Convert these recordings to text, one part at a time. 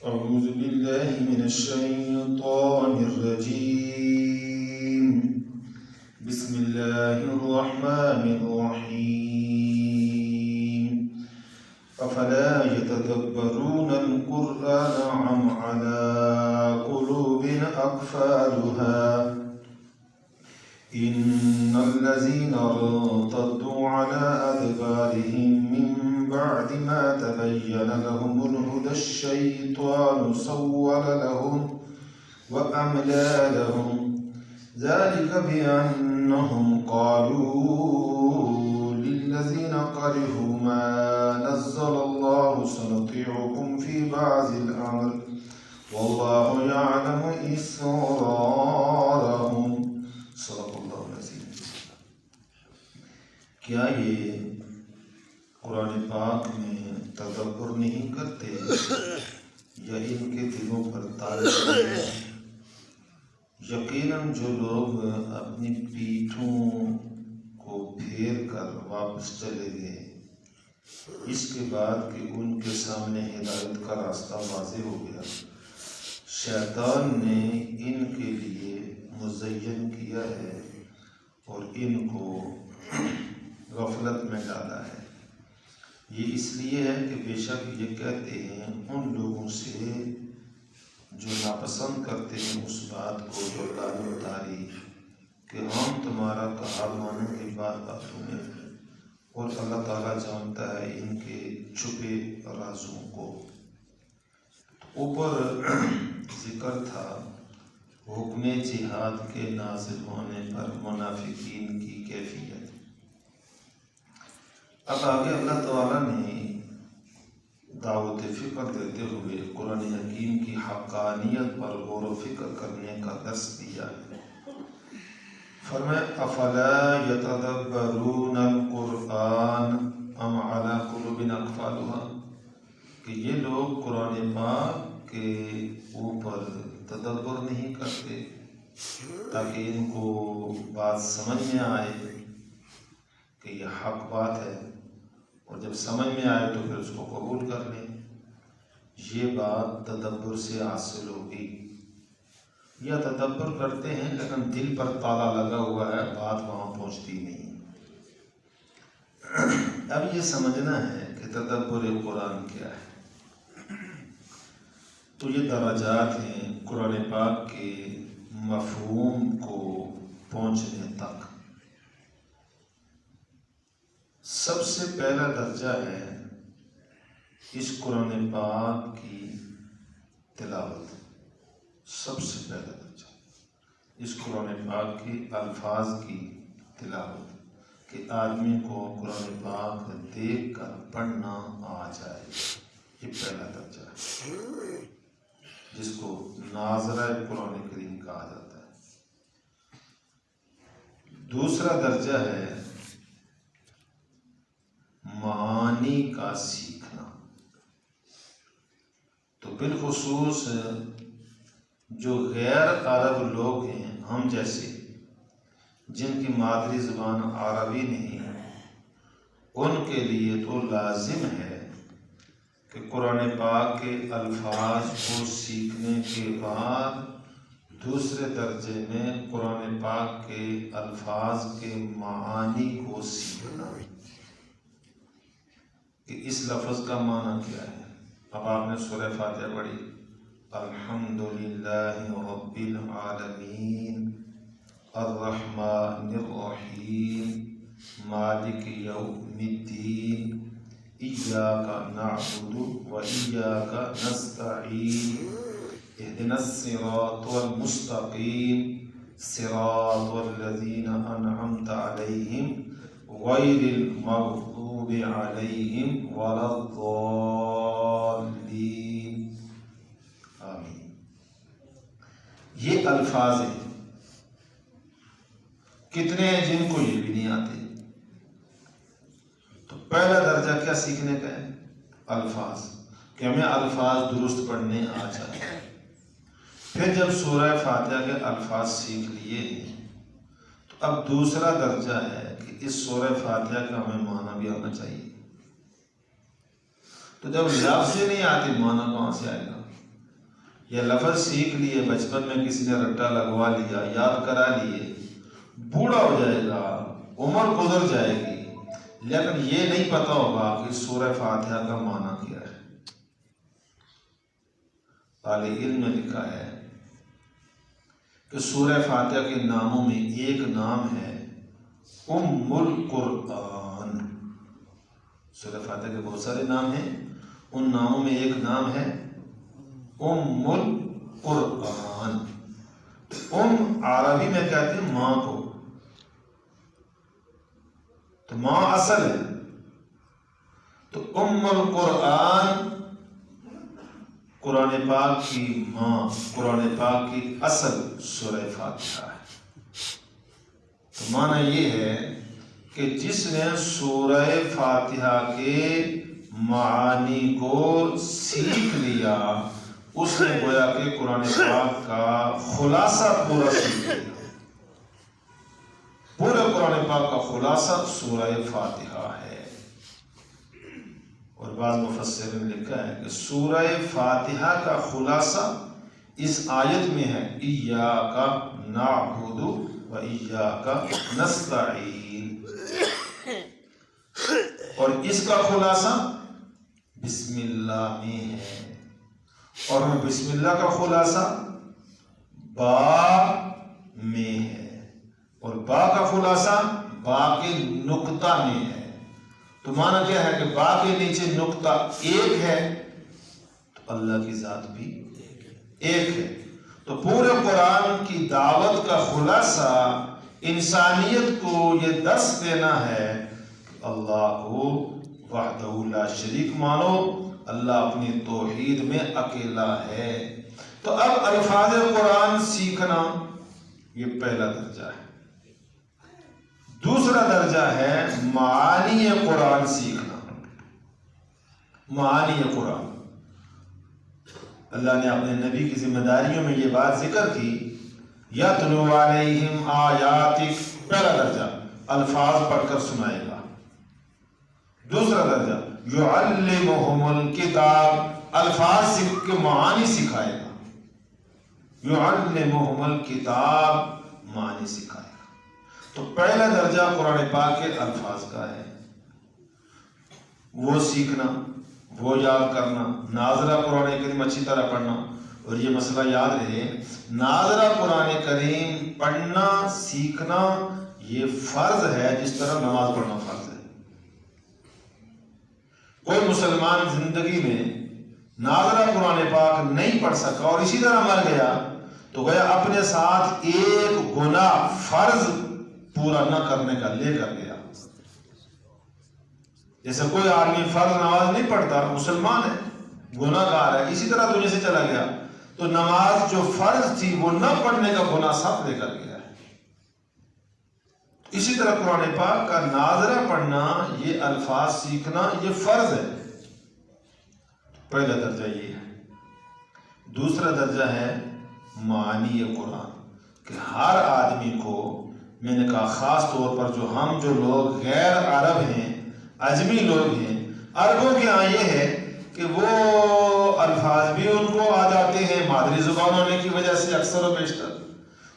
أعوذ بالله من الشيطان الرجيم بسم الله الرحمن الرحيم أفلا يتدبرون القرآن أم على قلوب أقفالها إن الذين ارتدوا على أدبارهم من بعد ما تبين لهم الهدى الشيطان سول لهم وأملى لهم ذلك بأنهم قالوا للذين كرهوا ما نزل الله سنطيعكم في بعض الأمر والله يعلم إسرارهم صدق اللہ العظیم۔ کیا یہ قرآن پاک میں تدبر نہیں کرتے یا ان کے دلوں پر تالے ہیں؟ یقیناً جو لوگ اپنی پیٹھوں کو پھیر کر واپس چلے گئے اس کے بعد کہ ان کے سامنے ہدایت کا راستہ واضح ہو گیا، شیطان نے ان کے لیے مزین کیا ہے اور ان کو غفلت میں ڈالا ہے۔ یہ اس لیے ہے کہ بے شک یہ کہتے ہیں ان لوگوں سے جو ناپسند کرتے ہیں اس بات کو جو اللہ نے اتاری کہ ہم تمہارا کہا مانیں گے باتوں میں، اور اللہ تعالیٰ جانتا ہے ان کے چھپے رازوں کو۔ اوپر ذکر تھا حکم جہاد کے نازل ہونے پر منافقین کی کیفیت۔ اب آگے اللہ تعالیٰ نے دعوت فکر دیتے ہوئے قرآن حکیم کی حقانیت پر غور و فکر کرنے کا درس دیا ہے۔ فرمایا افلا یتدبرون القرآن ام علی قلوب اقفالها، کہ یہ لوگ قرآن پاک کے اوپر تدبر نہیں کرتے تاکہ ان کو بات سمجھ میں آئے کہ یہ حق بات ہے، اور جب سمجھ میں آئے تو پھر اس کو قبول کر لیں۔ یہ بات تدبر سے حاصل ہوگی، یا تدبر کرتے ہیں لیکن دل پر تالا لگا ہوا ہے، بات وہاں پہنچتی نہیں۔ اب یہ سمجھنا ہے کہ تدبر قرآن کیا ہے، تو یہ درجات ہیں قرآن پاک کے مفہوم کو پہنچنے تک۔ سب سے پہلا درجہ ہے اس قرآن پاک کی تلاوت۔ سب سے پہلا درجہ اس قرآن پاک کے الفاظ کی تلاوت، کہ آدمی کو قرآن پاک دیکھ کر پڑھنا آ جائے، یہ پہلا درجہ ہے جس کو ناظرہ قرآن کریم کہا جاتا ہے۔ دوسرا درجہ ہے معانی کا سیکھنا، تو بالخصوص جو غیر عرب لوگ ہیں ہم جیسے، جن کی مادری زبان عربی نہیں ہے، ان کے لیے تو لازم ہے کہ قرآن پاک کے الفاظ کو سیکھنے کے بعد دوسرے درجے میں قرآن پاک کے الفاظ کے معانی کو سیکھنا، کہ اس لفظ کا معنی کیا ہے۔ اب آپ نے سورہ فاتحہ پڑھی، الحمدللہ رب العالمین الرحمن الرحیم مالک یوم الدین ایاک نعبد و ایاک نستعین اہدنا الصراط المستقیم صراط الذین انعمت علیہم غیر المغضوب علیہم ولا الضالین آمین۔ یہ الفاظ ہیں، کتنے ہیں جن کو یہ بھی نہیں آتے؟ تو پہلا درجہ کیا سیکھنے کا ہے؟ الفاظ، کہ ہمیں الفاظ درست پڑھنے آ جائے۔ پھر جب سورہ فاتحہ کے الفاظ سیکھ لیے تو اب دوسرا درجہ ہے کہ اس سورہ فاتحہ کا ہمیں معنی بھی آنا چاہیے۔ تو جب لفظ نہیں آتے معنی کہاں سے آئے گا؟ یہ لفظ سیکھ لیے بچپن میں کسی نے رٹا لگوا لیا، یاد کرا لیے، بوڑھا ہو جائے گا، عمر گزر جائے گی، لیکن یہ نہیں پتا ہوگا کہ سورہ فاتحہ کا معنی کیا ہے۔ اہل علم نے لکھا ہے کہ سورہ فاتحہ کے ناموں میں ایک نام ہے ام القرآن۔ سورہ فاتحہ کے بہت سارے نام ہیں، ان ناموں میں ایک نام ہے ام القرآن۔ ام عربی میں کہتے ہیں ماں کو، تو ماں اصل ہے، تو ام القرآن قرآن پاک کی ماں، قرآن پاک کی اصل سورہ فاتحہ ہے۔ تو معنی یہ ہے کہ جس نے سورہ فاتحہ کے معانی کو سیکھ لیا اس نے گویا کہ قرآن پاک کا خلاصہ پورا سیکھ لیا۔ پورے قرآن پاک کا خلاصہ سورہ فاتحہ ہے۔ اور بعض مفسرین نے لکھا ہے کہ سورہ فاتحہ کا خلاصہ اس آیت میں ہے ایاک نعبد و ایاک نستعین، اور اس کا خلاصہ بسم اللہ میں ہے، اور بسم اللہ کا خلاصہ با میں ہے، اور با کا خلاصہ با کے نقطہ میں ہے۔ تو معنی کیا ہے کہ با کے نیچے نقطہ ایک ہے تو اللہ کی ذات بھی ایک ہے۔ تو پورے قرآن کی دعوت کا خلاصہ انسانیت کو یہ درس دینا ہے کہ اللہ کو وحدہ لا شریک مانو، اللہ اپنی توحید میں اکیلا ہے۔ تو اب الفاظ قرآن سیکھنا یہ پہلا درجہ ہے۔ دوسرا درجہ ہے معانی قرآن سیکھنا۔ معانی قرآن، اللہ نے اپنے نبی کی ذمہ داریوں میں یہ بات ذکر کی، یتلو علیہم آیاتک، پہلا درجہ الفاظ پڑھ کر سنائے گا۔ دوسرا درجہ یعلمہم الکتاب، الفاظ سیکھ کے معانی سکھائے گا۔ یعلمہم الکتاب، معانی سکھائے گا۔ تو پہلا درجہ قرآن پاک کے الفاظ کا ہے، وہ سیکھنا، وہ یاد کرنا، ناظرہ قرآن کریم اچھی طرح پڑھنا۔ اور یہ مسئلہ یاد رہے، ناظرہ قرآن کریم پڑھنا سیکھنا یہ فرض ہے جس طرح نماز پڑھنا فرض ہے۔ کوئی مسلمان زندگی میں ناظرہ قرآن پاک نہیں پڑھ سکا اور اسی طرح مر گیا تو گویا اپنے ساتھ ایک گناہ فرض پورا نہ کرنے کا لے کر گیا۔ جیسے کوئی آدمی فرض نماز نہیں پڑھتا، مسلمان ہے، گناہ گار ہے، اسی طرح دنیا سے چلا گیا تو نماز جو فرض تھی وہ نہ پڑھنے کا گناہ سب لے کر گیا ہے۔ اسی طرح قرآن پاک کا ناظرہ پڑھنا، یہ الفاظ سیکھنا یہ فرض ہے۔ پہلا درجہ یہ ہے۔ دوسرا درجہ ہے معانی قرآن، کہ ہر آدمی کو، میں نے کہا خاص طور پر جو لوگ غیر عرب ہیں، عجمی لوگ ہیں، عربوں کے یہاں یہ ہے کہ وہ الفاظ بھی ان کو آ جاتے ہیں مادری زبان ہونے کی وجہ سے اکثر و بیشتر۔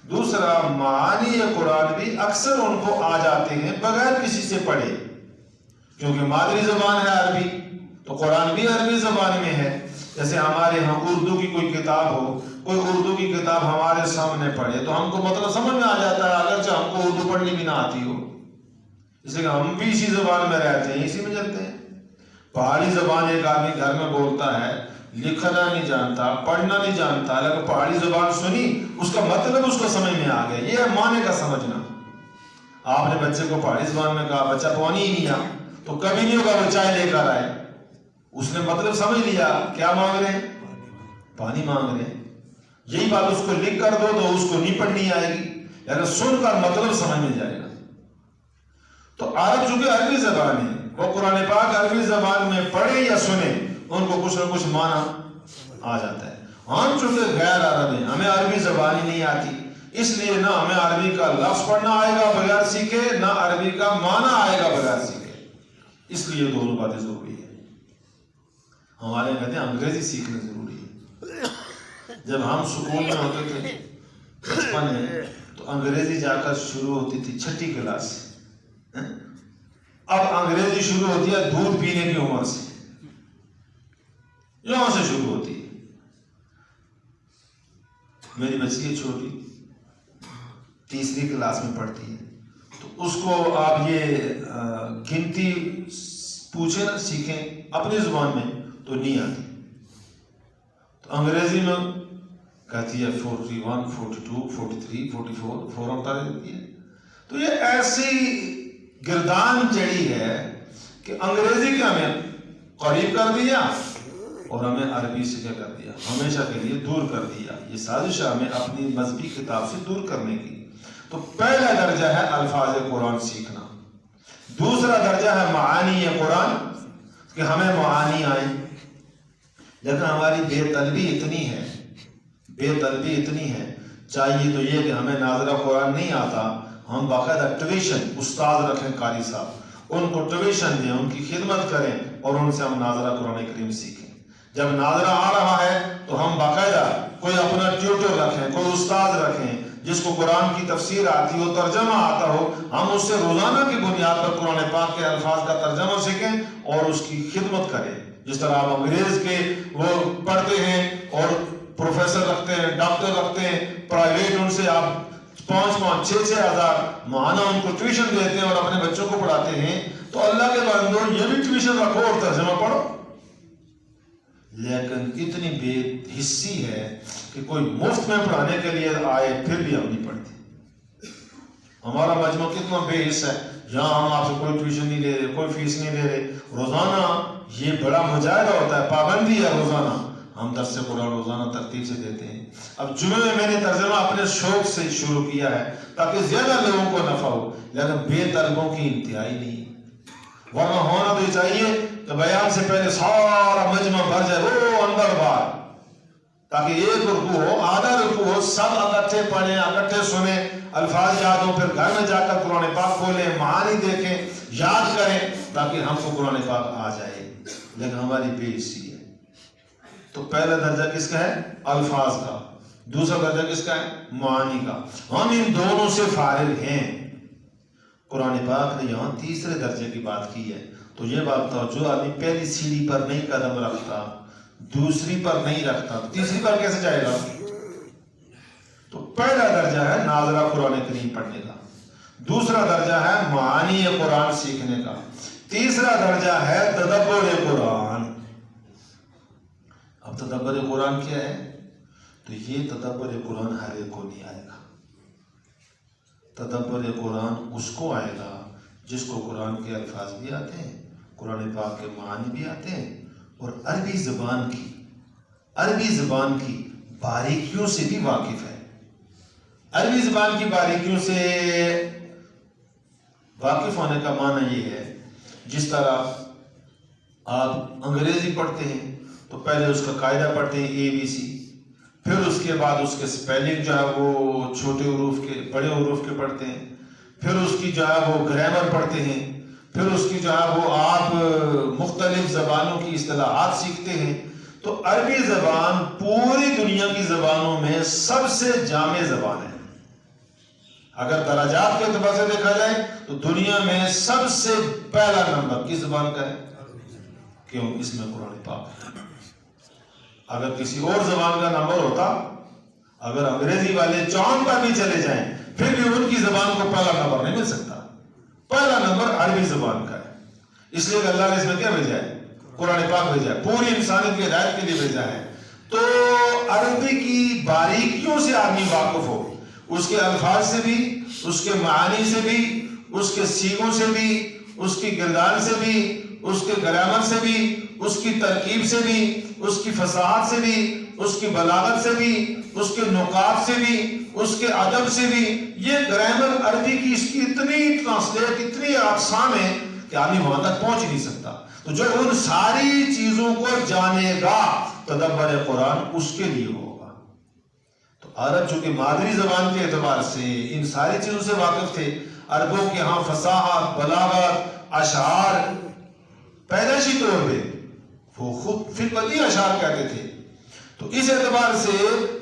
دوسرا معانی قرآن بھی اکثر ان کو آ جاتے ہیں بغیر کسی سے پڑھے، کیونکہ مادری زبان ہے عربی، تو قرآن بھی عربی زبان میں ہے۔ جیسے ہمارے ہاں اردو کی کوئی کتاب ہو، کوئی اردو کی کتاب ہمارے سامنے پڑھے تو ہم کو مطلب سمجھ میں آ جاتا ہے، اگرچہ ہم کو اردو پڑھنی بھی نہ آتی ہو، اس لیے ہم بھی اسی زبان میں رہتے ہیں، اسی میں چلتے ہیں۔ پہاڑی زبان ایک آدمی گھر میں بولتا ہے، لکھنا نہیں جانتا، پڑھنا نہیں جانتا، لیکن پہاڑی زبان سنی، اس کا مطلب اس کو سمجھ میں آ گیا، یہ ہے معنی کا سمجھنا۔ آپ نے بچے کو پہاڑی زبان میں کہا بچہ پانی ہی نہیں آ، تو کبھی نہیں ہوگا وہ چائے لے کر آئے، اس نے مطلب سمجھ لیا، کیا مانگ رہے ہیں؟ پانی مانگ رہے ہیں۔ یہی بات اس کو لکھ کر دو تو اس کو نہیں پڑھنی آئے گی، لیکن سن کر مطلب سمجھ میں جائے گا۔ تو عرب چونکہ عربی زبان ہے، وہ قرآن پاک عربی زبان میں پڑھے یا سنے ان کو کچھ نہ کچھ معنی آ جاتا ہے۔ ہم چونکہ غیر عرب ہیں، ہمیں عربی زبان ہی نہیں آتی، اس لیے نہ ہمیں عربی کا لفظ پڑھنا آئے گا بغیر سیکھے، نہ عربی کا معنی آئے گا بغیر سیکھے، اس لیے دونوں باتیں ضروری ہے۔ ہمارے کہتے ہیں انگریزی سیکھنا ضروری ہے، جب ہم اسکول میں ہوتے تھے بچپن میں تو انگریزی جا کر شروع ہوتی تھی 6ٹھی کلاس سے. اب انگریزی شروع ہوتی ہے دودھ پینے کی عمر سے، یہاں سے شروع ہوتی ہے. میری بچی ہے چھوٹی، 3ری کلاس میں پڑھتی ہے، تو اس کو آپ یہ گنتی پوچھیں نا، سیکھیں اپنی زبان میں تو نہیں آتی، تو انگریزی میں کہتی ہے 41 42 43 44 فوراً بتا دیتی ہے. تو یہ ایسی گردان چڑھی ہے کہ انگریزی کے ہمیں قریب کر دیا اور ہمیں عربی سے کیا کر دیا، ہمیشہ کے لیے دور کر دیا. یہ سازش ہے ہمیں اپنی مذہبی کتاب سے دور کرنے کی. تو پہلا درجہ ہے الفاظ قرآن سیکھنا. دوسرا درجہ ہے معانی قرآن، کہ ہمیں معانی آئیں. لیکن ہماری بے طلبی اتنی ہے، چاہیے تو یہ کہ ہمیں ناظرہ قرآن نہیں آتا، ہم باقاعدہ ٹیویشن استاد رکھیں، قاری صاحب، ان کو ٹیویشن دیں، ان کی خدمت کریں اور ان سے ہم ناظرہ قرآن کریم سیکھیں. جب ناظرہ آ رہا ہے تو ہم باقاعدہ کوئی اپنا ٹیوٹر رکھیں، کوئی استاد رکھیں جس کو قرآن کی تفسیر آتی ہو، ترجمہ آتا ہو، ہم اس سے روزانہ کی بنیاد پر قرآن پاک کے الفاظ کا ترجمہ سیکھیں اور اس کی خدمت کریں. جس طرح آپ انگریز کے وہ پڑھتے ہیں اور پروفیسر رکھتے ہیں، ڈاکٹر رکھتے ہیں پرائیویٹ، ان سے آپ 5,000 6,000 ماہانہ ان کو ٹیوشن دیتے ہیں اور اپنے بچوں کو پڑھاتے ہیں. تو اللہ کے بندوں یہ بھی ٹیوشن رکھو اور ترجمہ پڑھو. لیکن اتنی بے حسی ہے کہ کوئی مفت میں پڑھانے کے لیے آئے پھر بھی ہم نہیں پڑھتے. ہمارا مجموعہ کتنا بے حص ہے، جہاں ہم آپ سے کوئی ٹیوشن نہیں لے رہے، کوئی فیس نہیں لے رہے. روزانہ یہ بڑا مجاہدہ ہوتا ہے، پابندی ہے، روزانہ ہم درس قرآن روزانہ ترتیب سے دیتے ہیں. اب جمعے میں میں نے ترجمہ اپنے شوق سے شروع کیا ہے تاکہ زیادہ لوگوں کو نفع ہو، لیکن بے طلبوں کی انتہائی نہیں. ورنہ ہونا تو چاہیے کہ بیان سے پہلے سارا مجمع بھر جائے، وہ اندر باہر، تاکہ ایک رکوع ہو، آدھا رکوع ہو، سب اکٹھے پڑھیں، اکٹھے سنیں، الفاظ یاد ہوں، پھر گھر میں جا کر قرآن پاک کھولیں، معانی دیکھیں، یاد کریں تاکہ ہم کو قرآن پاک آ جائے. لیکن ہماری بے حسی ہے. تو پہلا درجہ کس کا ہے؟ الفاظ کا. دوسرا درجہ کس کا ہے؟ معانی کا. ہم ان دونوں سے فارغ ہیں. قرآن پاک نے یہاں تیسرے درجے کی بات کی ہے. تو یہ بات تھا، جو آدمی پہلی سیڑھی پر نہیں قدم رکھتا، دوسری پر نہیں رکھتا، تیسری پر کیسے جائے گا؟ تو پہلا درجہ ہے ناظرہ قرآن کریم پڑھنے کا، دوسرا درجہ ہے معانی قرآن سیکھنے کا، تیسرا درجہ ہے تدبر قرآن. اب تدبر قرآن کیا ہے؟ تو یہ تدبر قرآن ہر ایک کو نہیں آئے گا. تدبر قرآن اس کو آئے گا جس کو قرآن کے الفاظ بھی آتے ہیں، قرآن پاک کے معانی بھی آتے ہیں، اور عربی زبان کی باریکیوں سے بھی واقف ہے. عربی زبان کی باریکیوں سے واقف ہونے کا معنی یہ ہے، جس طرح آپ انگریزی پڑھتے ہیں تو پہلے اس کا قاعدہ پڑھتے ہیں ABC، پھر اس کے بعد اس کے سپیلنگ جو ہے وہ چھوٹے حروف کے بڑے حروف کے پڑھتے ہیں، پھر اس کی جو ہے وہ گرامر پڑھتے ہیں، پھر اس کی جو ہے وہ آپ مختلف زبانوں کی اصطلاحات سیکھتے ہیں. تو عربی زبان پوری دنیا کی زبانوں میں سب سے جامع زبان ہے. اگر درجات کے اعتبار سے دیکھا جائے تو دنیا میں سب سے پہلا نمبر کس زبان کا ہے؟ کیوں؟ اس میں قرآن پاک ہے. اگر کسی اور زبان کا نمبر ہوتا، اگر انگریزی والے چاند پر بھی چلے جائیں پھر بھی ان کی زبان کو پہلا نمبر نہیں مل سکتا. پہلا نمبر عربی زبان کا ہے، اس لیے کہ اللہ نے اس میں کیا بھیجا ہے؟ قرآن پاک بھیجا ہے، پوری انسانیت کی ہدایت کے لیے بھیجا ہے. تو عربی کی باریکیوں سے آدمی واقف ہو، اس کے الفاظ سے بھی، اس کے معانی سے بھی، اس کے سیغوں سے بھی، اس کی گردان سے بھی، اس کے گرامر سے بھی، اس کی ترکیب سے بھی، اس کی فصاحت سے بھی، اس کی بلاغت سے بھی، اس کے نقاط سے بھی، اس کے ادب سے بھی. یہ گرامر عربی کی اس کی اتنی ٹرانسلیٹ، اتنی اقسام ہے کہ آدمی وہاں تک پہنچ نہیں سکتا. تو جو ان ساری چیزوں کو جانے گا تدبر قرآن اس کے لیے ہوگا. تو عرب چونکہ مادری زبان کے اعتبار سے ان ساری چیزوں سے واقف تھے. عربوں کے ہاں فصاحت، بلاغت، اشعار پیدائشی طور پہ وہ خود فی البدیہہ اشعار کہتے تھے. تو اس اعتبار سے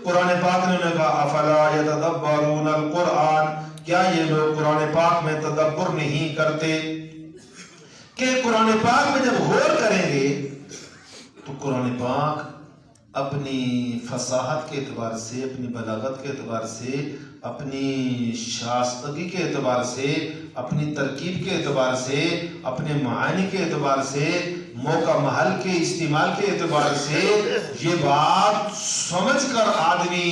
قرآن پاک نے کہا افلا یتدبرون القرآن، کیا یہ لوگ قرآن پاک میں تدبر نہیں کرتے؟ کہ قرآن پاک میں جب غور کریں گے تو قرآن پاک اپنی فصاحت کے اعتبار سے، اپنی بلاغت کے اعتبار سے، اپنی شائستگی کے اعتبار سے، اپنی ترکیب کے اعتبار سے، اپنے معانی کے اعتبار سے، موقع محل کے استعمال کے اعتبار سے یہ بات سمجھ کر آدمی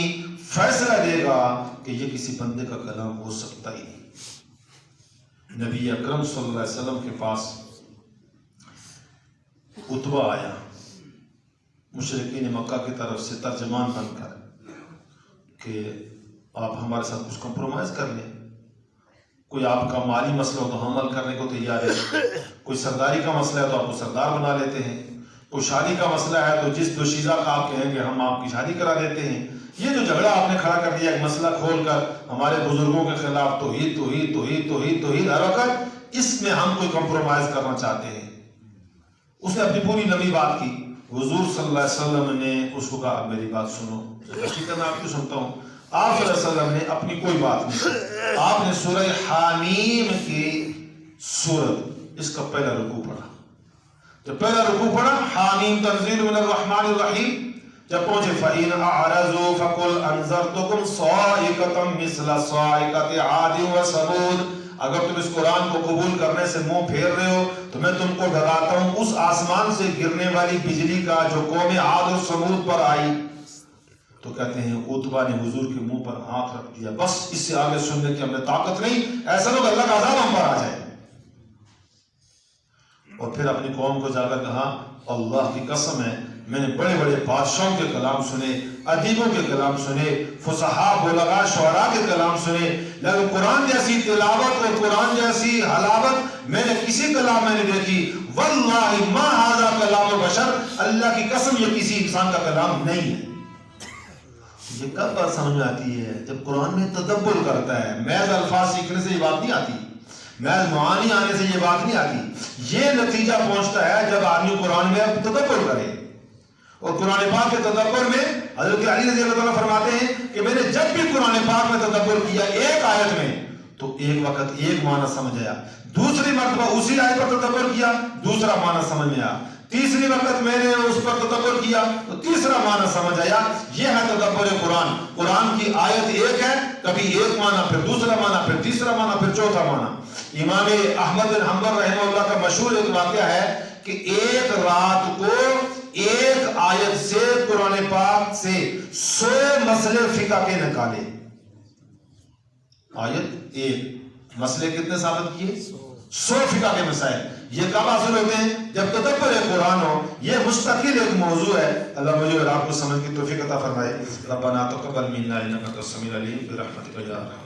فیصلہ دے گا کہ یہ کسی بندے کا کلام ہو سکتا ہی نہیں۔ نبی اکرم صلی اللہ علیہ وسلم کے پاس عتبہ آیا مشرکین مکہ کی طرف سے ترجمان بن کر کہ آپ ہمارے ساتھ کچھ کمپرومائز کر لیں، کوئی آپ کا مالی مسئلہ ہو تو ہم حل کرنے کو تیار ہے، کوئی سرداری کا مسئلہ ہے تو آپ کو سردار بنا لیتے ہیں، کوئی شادی کا مسئلہ ہے تو جس دوشیزہ کا آپ کہیں گے ہم آپ کی شادی کرا دیتے ہیں۔ یہ جو جھگڑا آپ نے کھڑا کر دیا ایک مسئلہ کھول کر ہمارے بزرگوں کے خلاف، توحید ہر وقت، اس میں ہم کوئی کمپرومائز کرنا چاہتے ہیں۔ اس نے اپنی پوری لمبی بات کی، حضور صلی اللہ علیہ وسلم نے اس کو کہا میری بات سنو، حقیقت میں آپ کو سنتا ہوں۔ آپ صلی اللہ علیہ وسلم نے اپنی کوئی بات نہیں، آپ نے سورہ حامیم کی سورت اس کا پہلا رکوع پڑھا۔ جب پہلا رکوع پڑھا، حامیم تنزیل من الرحمن الرحیم، جب پہنچے فَإِنْ أَعْرَضُوا فَقُلْ أَنذَرْتُكُمْ صَاعِقَةً مِثْلَ صَاعِقَةِ عَادٍ وَثَمُودَ، اگر تم اس قرآن کو قبول کرنے سے منہ پھیر رہے ہو تو میں تم کو ڈراتا ہوں اس آسمان سے گرنے والی بجلی کا جو قوم عاد اور ثمود پر آئی۔ تو کہتے ہیں عتبہ نے حضور کے منہ پر ہاتھ رکھ دیا، بس اس سے آگے سننے کی ہم نے طاقت نہیں، ایسا لوگ اللہ کا عذاب ہم پر آ جائے۔ اور پھر اپنی قوم کو جا کر کہا اللہ کی قسم ہے میں نے بڑے بڑے بادشاہوں کے کلام سنے، ادیبوں کے کلام سنے، فصحاء بلغاء شعراء کے کلام سنے، لیکن قرآن جیسی تلاوت اور قرآن جیسی حلاوت میں نے کسی کلام میں نہیں دیکھی۔ واللہ ما ھذا کلام بشر، اللہ کی قسم یہ کسی انسان کا کلام نہیں ہے۔ یہ کب بات سمجھ میں آتی ہے؟ جب قرآن میں تدبر کرتا ہے۔ محض الفاظ سیکھنے سے یہ بات نہیں آتی، محض معانی آنے سے یہ بات نہیں آتی، یہ نتیجہ پہنچتا ہے جب آدمی قرآن میں تدبر کرے۔ اور قرآن پاک کے تدبر میں حضرت علی رضی اللہ عنہ فرماتے ہیں کہ میں نے جب بھی قرآن پاک میں تدبر کیا ایک آیت میں تو ایک وقت ایک معنی سمجھ آیا، دوسری مرتبہ اسی آیت پر تدبر کیا دوسرا معنی سمجھ میں آیا، تیسری وقت میں نے اس پر تدبر کیا تو تیسرا معنی سمجھ آیا۔ یہ ہے تدبر قرآن۔ قرآن کی آیت ایک ہے، کبھی ایک معنی پھر دوسرا معنی پھر تیسرا معنی پھر چوتھا معنی۔ امام احمد بن حنبل رحمہ اللہ کا مشہور ایک واقعہ ہے کہ ایک رات کو ایک آیت سے قرآن پاک سے 100 مسئلے فقہ کے نکالے۔ آیت ایک، مسئلے کتنے ثابت کیے؟ 100 فقہ کے مسائل۔ یہ کب حاصل ہوتے ہیں؟ جب تدبر قرآن ہو۔ یہ مستقل ایک موضوع ہے۔ اللہ مجھے اور آپ کو سمجھ کی توفیق عطا فرمائے۔ ربنا تقبل منا انک انت السمیع العلیم برحمتک یا ارحم